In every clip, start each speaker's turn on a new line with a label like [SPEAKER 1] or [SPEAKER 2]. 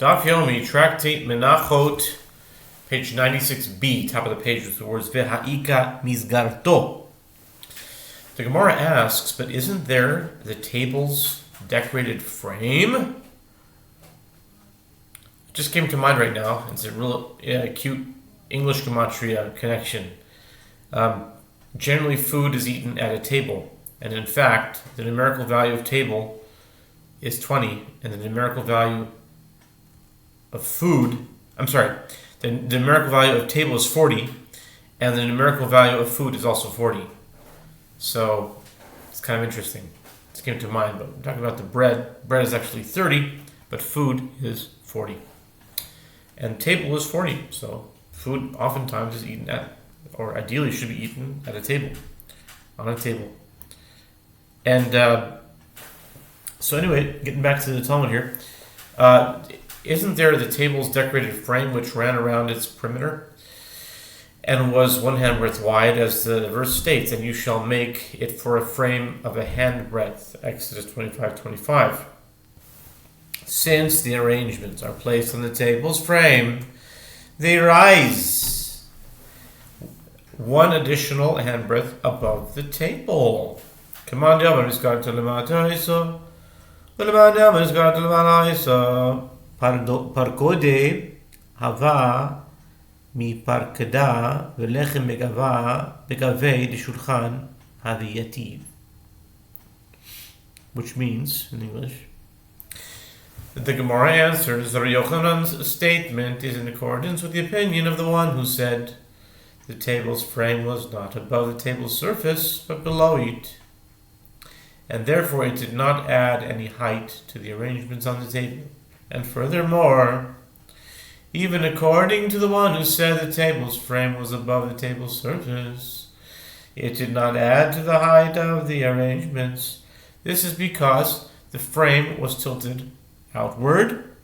[SPEAKER 1] Daf Yomi, Tractate Menachot, page 96b, top of the page with the words V'ha'ika mizgarto. The Gemara asks, but isn't there the table's decorated frame? It just came to mind right now. It's a real cute English gematria connection. Generally, food is eaten at a table. And in fact, the numerical value of table is 20, and the numerical value of food, the numerical value of table is 40, and the numerical value of food is also 40. So it's kind of interesting. This came to mind, but we're talking about the bread. Bread is actually 30, but food is 40. And table is 40, so food oftentimes is eaten at, or ideally should be eaten at a table, on a table. And so anyway, getting back to the Talmud here, isn't there the table's decorated frame which ran around its perimeter and was 1 handbreadth wide, as the verse states, and you shall make it for a frame of a handbreadth, Exodus 25:25. Since the arrangements are placed on the table's frame, they rise 1 additional handbreadth above the table. Command Yaman is got to Lemata Isa. Command Yaman is got to Lemata Isa. Parkode Hava mi Parkada Velechem Megava Begave de Shulchan Haviyati. Which means, in English, the Gemara answers that Yochanan's statement is in accordance with the opinion of the one who said the table's frame was not above the table's surface, but below it, and therefore it did not add any height to the arrangements on the table. And furthermore, even according to the one who said the table's frame was above the table's surface, it did not add to the height of the arrangements. This is because the frame was tilted outward,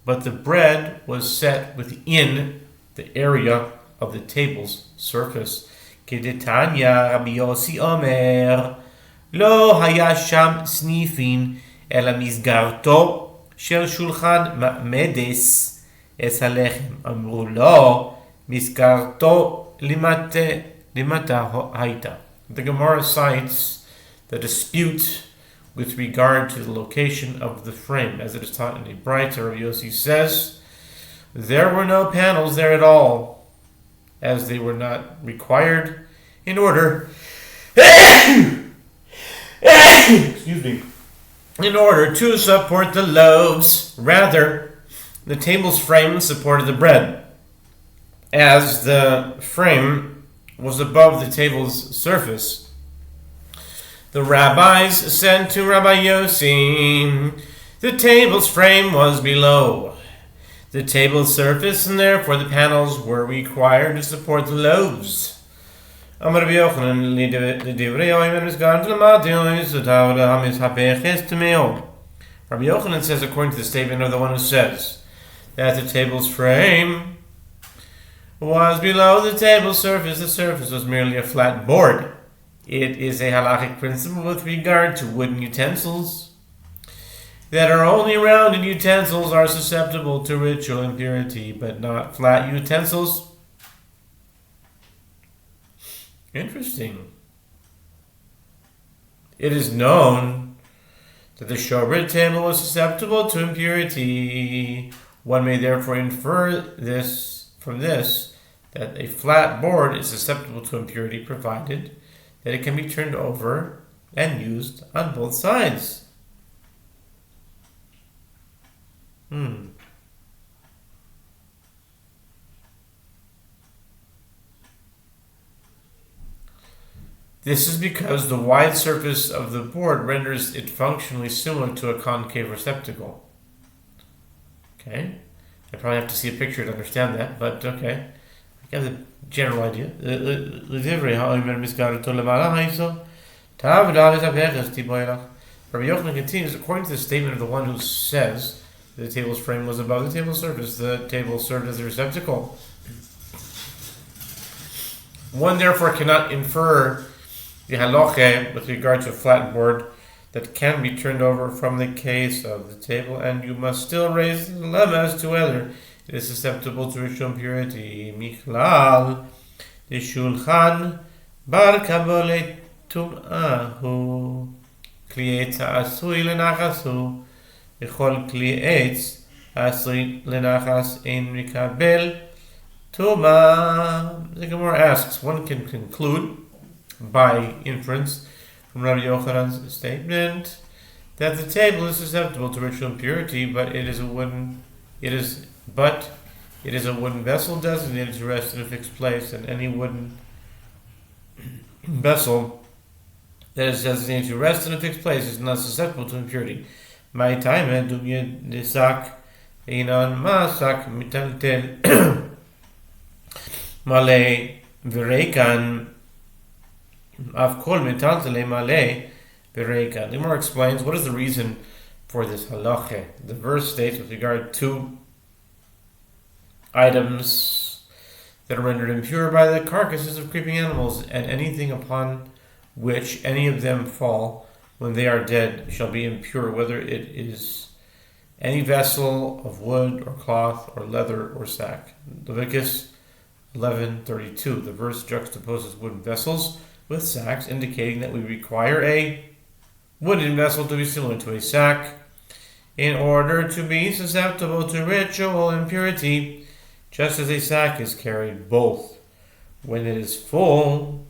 [SPEAKER 1] but the bread was set within the area of the table's surface. Kedetanya Rabbi Yossi Omer, Lo haya sham snifin ela mizgarto shel shulchan ma'medes es halechem. Amru lo mizgarto limata haita. The Gemara cites the dispute with regard to the location of the frame, as it is taught in a Braita. Rabbi Yossi says there were no panels there at all, as they were not required in order in order to support the loaves. Rather, the table's frame supported the bread, as the frame was above the table's surface. The rabbis said to Rabbi Yossi, the table's frame was below the table's surface, and therefore the panels were required to support the loaves. Rabbi Yochanan says, according to the statement of the one who says that the table's frame was below the table's surface, the surface was merely a flat board. It is a halachic principle with regard to wooden utensils that are only rounded utensils are susceptible to ritual impurity, but not flat utensils. Interesting. It is known that the showbread table was susceptible to impurity. One may therefore infer from this that a flat board is susceptible to impurity, provided that it can be turned over and used on both sides. This is because the wide surface of the board renders it functionally similar to a concave receptacle. Okay? I probably have to see a picture to understand that, but okay. I got the general idea. Rabbi Yochanan continues, according to the statement of the one who says the table's frame was above the table's surface, the table served as a receptacle. One therefore cannot infer the halacha with regard to a flat board that can be turned over from the case of the table, and you must still raise the dilemma as to whether it is susceptible to ritual impurity. Michlal, the shulchan, bar kabole tum'ahu, kli etz ha'asui lenachasu, echol kli etz ha'asui lenachas ein mikabel tuma. The Gemara asks, one can conclude by inference from Rabbi Yochanan's statement that the table is susceptible to ritual impurity, but it is a wooden vessel designated to rest in a fixed place, and any wooden vessel that is designated to rest in a fixed place is not susceptible to impurity. My time desak inan masak mitaltel male v'reikan. Of kol metaltele male bereika. The Gemara explains what is the reason for this halacha. The verse states with regard to items that are rendered impure by the carcasses of creeping animals, and anything upon which any of them fall when they are dead shall be impure, whether it is any vessel of wood or cloth or leather or sack. Leviticus 11:32. The verse juxtaposes wooden vessels with sacks, indicating that we require a wooden vessel to be similar to a sack in order to be susceptible to ritual impurity, just as a sack is carried both when it is full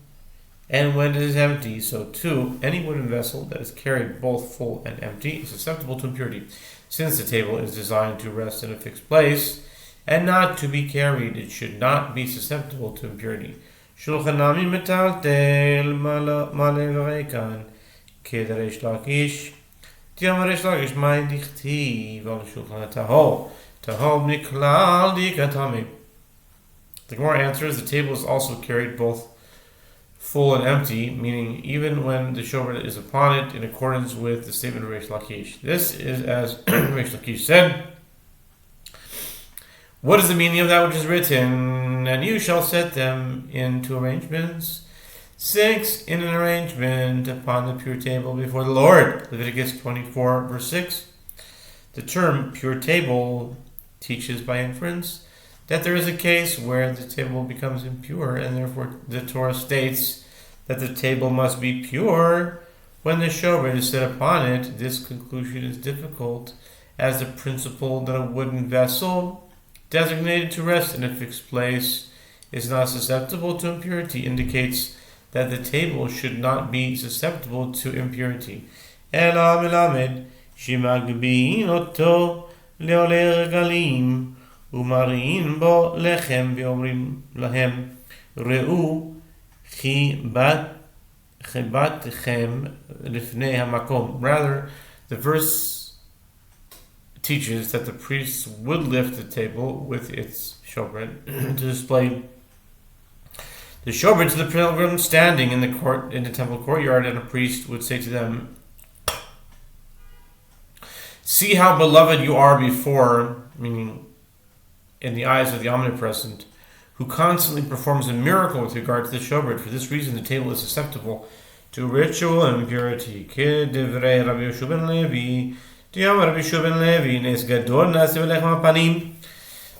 [SPEAKER 1] and when it is empty. So too, any wooden vessel that is carried both full and empty is susceptible to impurity. Since the table is designed to rest in a fixed place and not to be carried, it should not be susceptible to impurity. Shulchanami metaltel male v'reikan kederesh lakish tiamaresh lakish mai dichtiv al shulchan tahol niklal dikatami. The Gemara answers, the table is also carried both full and empty, meaning even when the shofar is upon it, in accordance with the statement of Reish Lakish. This is as Reish Lakish said, what is the meaning of that which is written? And you shall set them into arrangements, 6 in an arrangement upon the pure table before the Lord. Leviticus 24 verse 6. The term pure table teaches by inference that there is a case where the table becomes impure, and therefore the Torah states that the table must be pure when the shofar is set upon it. This conclusion is difficult, as the principle that a wooden vessel designated to rest in a fixed place is not susceptible to impurity indicates that the table should not be susceptible to impurity. Ela melamed shemagbiin oto leoler galim umariin bo lechem veomrim lahem reu chibatchem lifnei hamakom. Rather, the verse teaches that the priests would lift the table with its shofar to display the shofar to the pilgrims standing in the temple courtyard, and a priest would say to them, "See how beloved you are before," meaning in the eyes of the omnipresent, who constantly performs a miracle with regard to the shofar. For this reason, the table is susceptible to ritual impurity. K'divrei Rabbi Yehoshua ben Levi. Rabbi Yehoshua ben Levi, nes gadol nase v'lechem hapanim,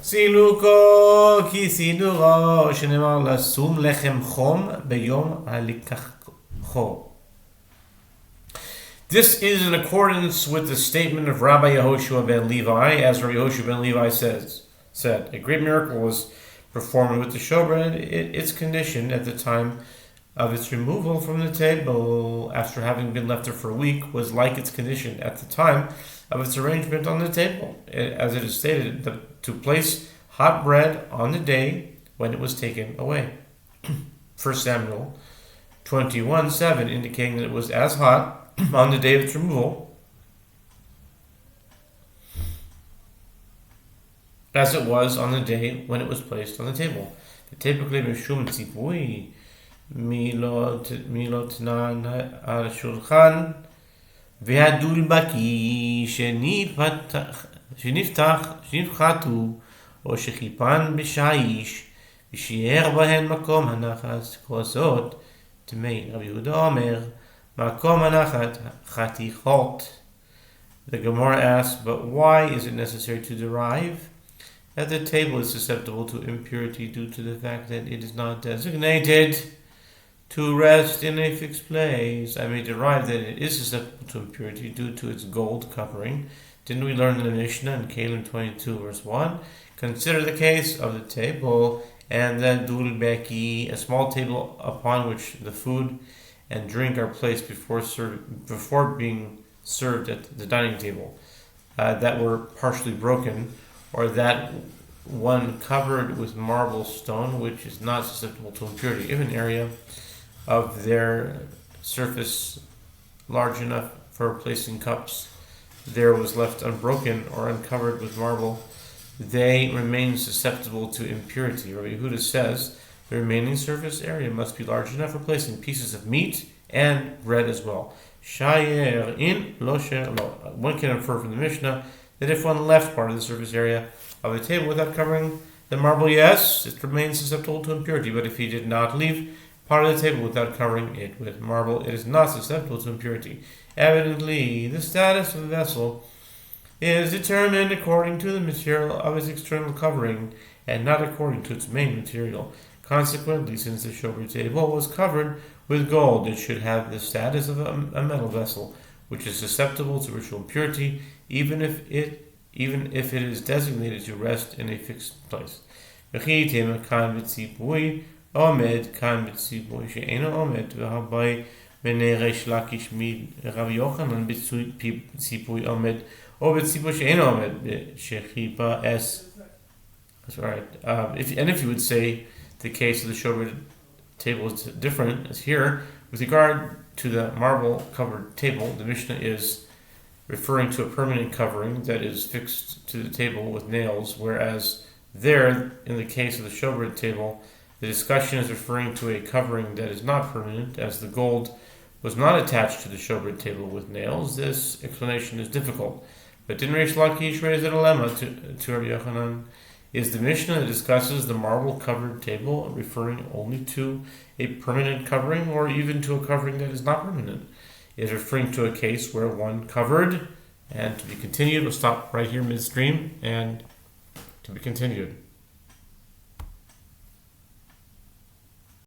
[SPEAKER 1] siluko ki siduro, shenemar lasum lechem chom beyom halikachcho. This is in accordance with the statement of Rabbi Yehoshua ben Levi, as Rabbi Yehoshua ben Levi said, a great miracle was performed with the shofar, and its condition at the time of its removal from the table, after having been left there for a week, was like its condition at the time of its arrangement on the table, as it is stated, to place hot bread on the day when it was taken away. 1 Samuel 21:7, indicating that it was as hot on the day of its removal as it was on the day when it was placed on the table. Typically, Mishum Tzipui milot nan al shulchan ve'adul baki שנפחתו או שחיפן בשעיש ושיער בהן מקום הנחס כוסות טמאי. רבי יהודה אומר, Makom Menachot Chatichot. The Gemara asks, but why is it necessary to derive that the table is susceptible to impurity due to the fact that it is not designated to rest in a fixed place? I may derive that it is susceptible to impurity due to its gold covering. Didn't we learn in the Mishnah in Kalim 22 verse 1? Consider the case of the table and the dulbeki, a small table upon which the food and drink are placed before being served at the dining table, that were partially broken, or that one covered with marble stone, which is not susceptible to impurity. If an area of their surface large enough for placing cups there was left unbroken or uncovered with marble, they remain susceptible to impurity. Rabbi Yehuda says the remaining surface area must be large enough for placing pieces of meat and bread as well. Shayer in lo sher lo. One can infer from the Mishnah that if one left part of the surface area of the table without covering the marble, yes, it remains susceptible to impurity. But if he did not leave part of the table without covering it with marble, it is not susceptible to impurity. Evidently, the status of the vessel is determined according to the material of its external covering and not according to its main material. Consequently, since the shover table was covered with gold, it should have the status of a metal vessel, which is susceptible to ritual impurity, even if it is designated to rest in a fixed place. That's right. If you would say the case of the shover table is different, as here, with regard to the marble-covered table, the Mishnah is referring to a permanent covering that is fixed to the table with nails, whereas there, in the case of the showbread table, the discussion is referring to a covering that is not permanent, as the gold was not attached to the showbread table with nails. This explanation is difficult. But didn't Reish Lakish raise a dilemma to Rabbi Yochanan? Is the Mishnah that discusses the marble-covered table referring only to a permanent covering, or even to a covering that is not permanent? Is referring to a case where one covered, and to be continued. We'll stop right here midstream, and to be continued.